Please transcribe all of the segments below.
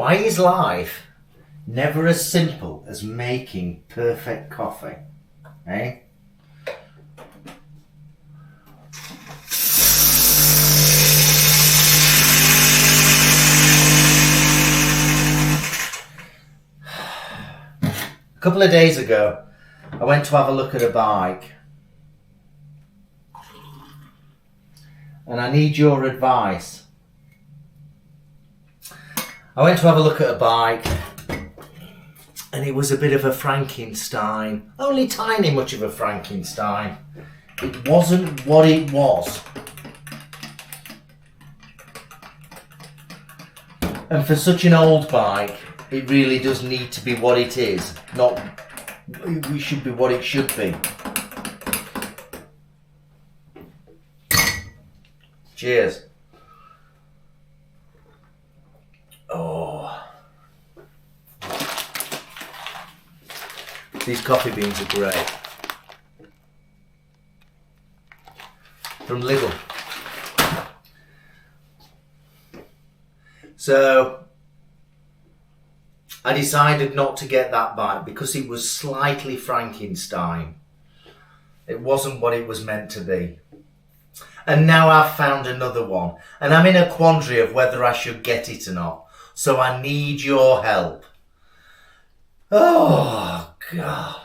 Why is life never as simple as making perfect coffee? Eh? A couple of days ago, I went to have a look at a bike. And I need your advice. I went to have a look at a bike, and it was a bit of a Frankenstein. Only tiny much of a Frankenstein. It wasn't what it was. And for such an old bike, it really does need to be what it is. Not, it should be what it should be. Cheers. Oh. These coffee beans are great. From Lidl. So, I decided not to get that bike because it was slightly Frankenstein. It wasn't what it was meant to be. And now I've found another one. And I'm in a quandary of whether I should get it or not. So I need your help. Oh, God.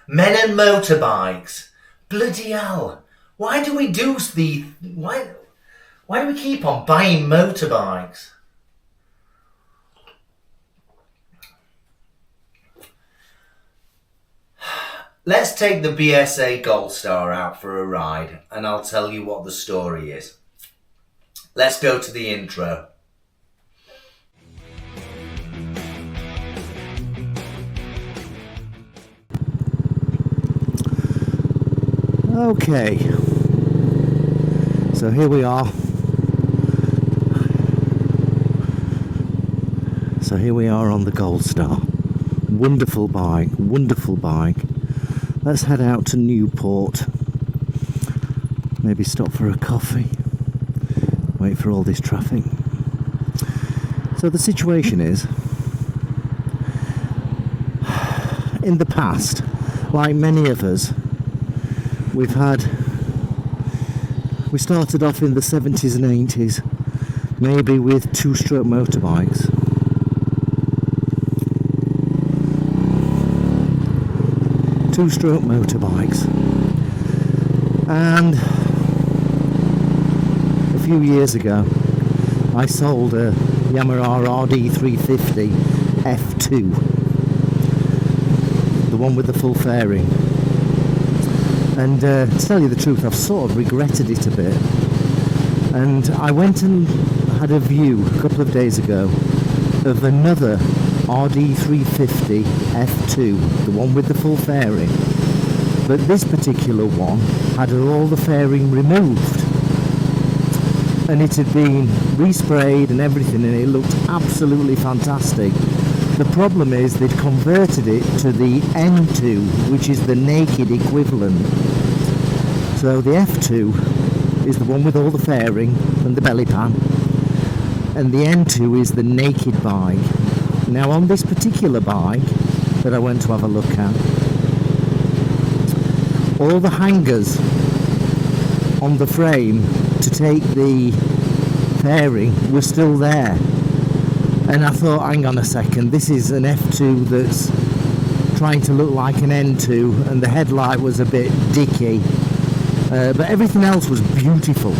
Men and motorbikes. Bloody hell. Why do we do the... Why do we keep on buying motorbikes? Let's take the BSA Gold Star out for a ride and I'll tell you what the story is. Let's go to the intro. Okay, so here we are. So here we are on the Gold Star. Wonderful bike, wonderful bike. Let's head out to Newport. Maybe stop for a coffee. Wait for all this traffic. So the situation is, in the past, like many of us, we started off in the 70s and 80s, maybe with two-stroke motorbikes. Two-stroke motorbikes. And a few years ago, I sold a Yamaha RD350 F2, the one with the full fairing. And to tell you the truth, I've sort of regretted it a bit. And I went and had a view a couple of days ago of another RD350 F2, the one with the full fairing. But this particular one had all the fairing removed. And it had been resprayed and everything, and it looked absolutely fantastic. The problem is they'd converted it to the N2, which is the naked equivalent. So the F2 is the one with all the fairing and the belly pan, and the N2 is the naked bike. Now on this particular bike that I went to have a look at, all the hangers on the frame to take the fairing were still there. And I thought, hang on a second, this is an F2 that's trying to look like an N2, and the headlight was a bit dicky, but everything else was beautiful.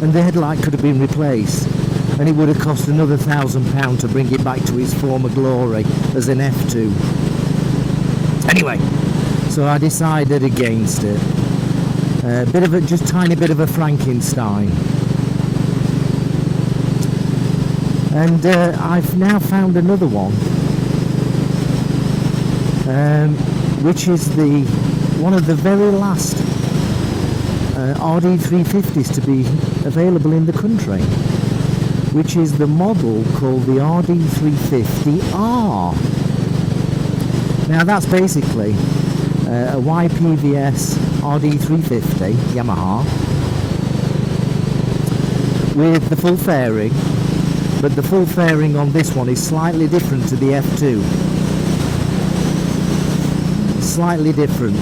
And the headlight could have been replaced, and it would have cost another £1,000 to bring it back to its former glory as an F2. Anyway, so I decided against it. Just tiny bit of a Frankenstein. And I've now found another one, which is one of the very last RD350s to be available in the country, which is the model called the RD350R. Now that's basically a YPVS RD350 Yamaha with the full fairing, but the full fairing on this one is slightly different to the F2. Slightly different,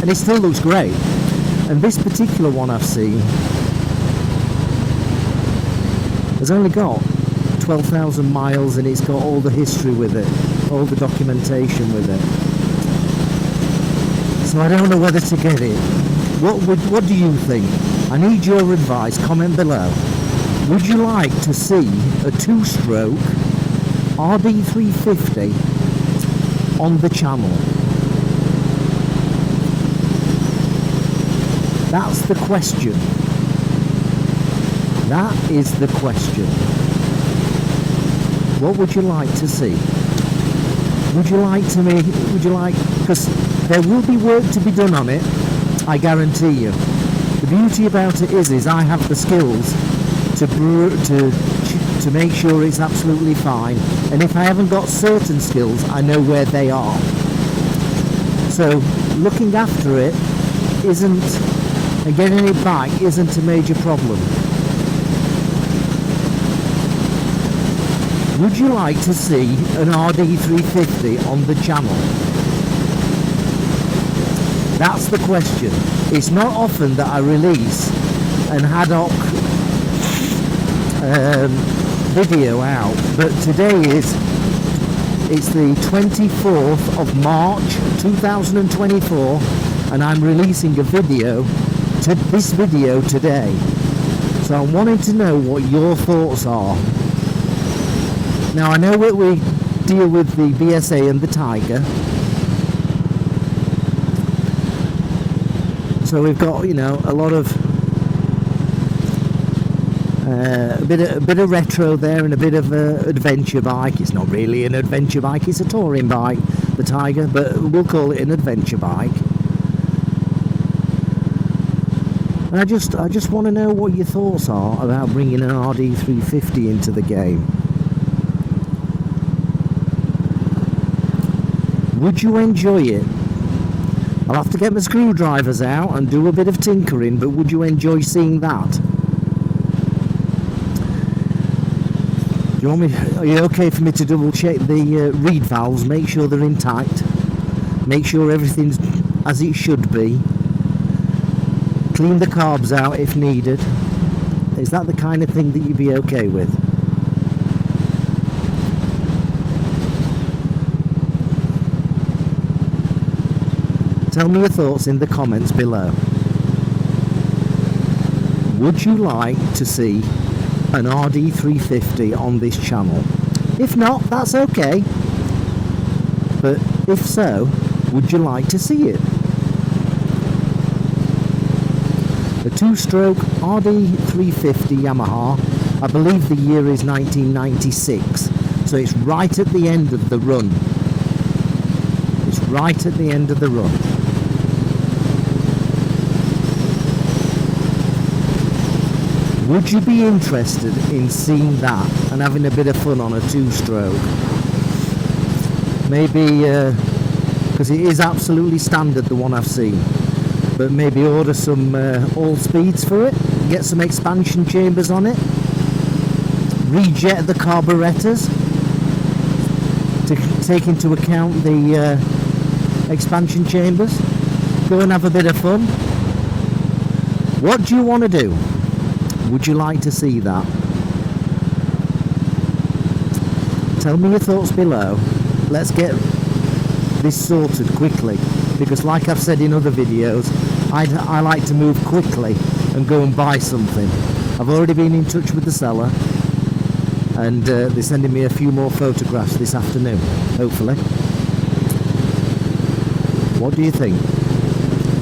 and it still looks great. And this particular one I've seen has only got 12,000 miles, and it's got all the history with it, all the documentation with it. So I don't know whether to get it. What do you think? I need your advice. Comment below. Would you like to see a two-stroke RD350 on the channel? That's the question. That is the question. What would you like to see? Would you like, because there will be work to be done on it, I guarantee you. The beauty about it is I have the skills to make sure it's absolutely fine, and if I haven't got certain skills, I know where they are. So looking after it isn't, and getting it back isn't a major problem. Would you like to see an RD350 on the channel? That's the question. It's not often that I release an ad hoc video out, but today it's the 24th of March 2024, and I'm releasing a video to this video today. So I'm wanting to know what your thoughts are. Now I know that we deal with the BSA and the Tiger, so we've got, you know, a lot of a bit of retro there, and a bit of adventure bike. It's not really an adventure bike, it's a touring bike, the Tiger, but we'll call it an adventure bike. And I just want to know what your thoughts are about bringing an RD350 into the game. Would you enjoy it? I'll have to get my screwdrivers out and do a bit of tinkering, but would you enjoy seeing that? Do you want me? Are you okay for me to double check the reed valves, make sure they're intact, make sure everything's as it should be, clean the carbs out if needed? Is that the kind of thing that you'd be okay with? Tell me your thoughts in the comments below. Would you like to see an RD350 on this channel? If not, that's okay. But if so, would you like to see it? A two-stroke RD350 Yamaha. I believe the year is 1996. So it's right at the end of the run. It's right at the end of the run. Would you be interested in seeing that and having a bit of fun on a two-stroke? Maybe, because it is absolutely standard, the one I've seen, but maybe order some all speeds for it, get some expansion chambers on it, rejet the carburetors to take into account the expansion chambers, go and have a bit of fun. What do you want to do? Would you like to see that? Tell me your thoughts below. Let's get this sorted quickly, because like I've said in other videos, I like to move quickly and go and buy something. I've already been in touch with the seller, and they're sending me a few more photographs this afternoon, hopefully. What do you think?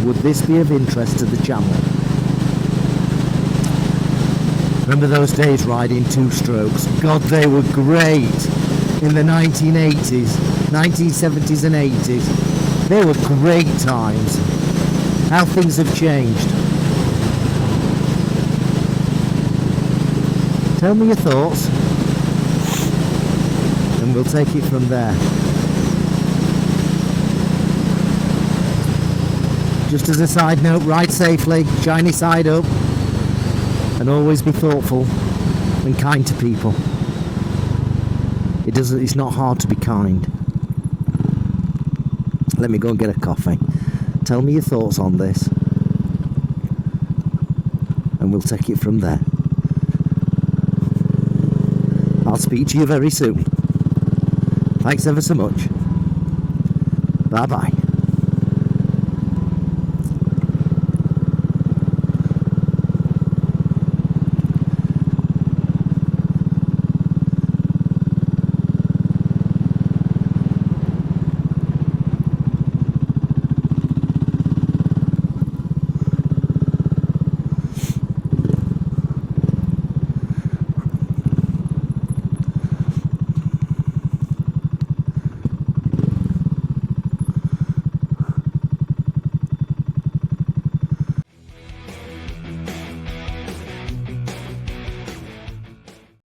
Would this be of interest to the channel? Remember those days riding two-strokes? God, they were great in the 1980s, 1970s and 80s. They were great times. How things have changed. Tell me your thoughts, and we'll take it from there. Just as a side note, ride safely, shiny side up, and always be thoughtful and kind to people. It's not hard to be kind. Let me go and get a coffee. Tell me your thoughts on this, and we'll take it from there. I'll speak to you very soon. Thanks ever so much. Bye bye.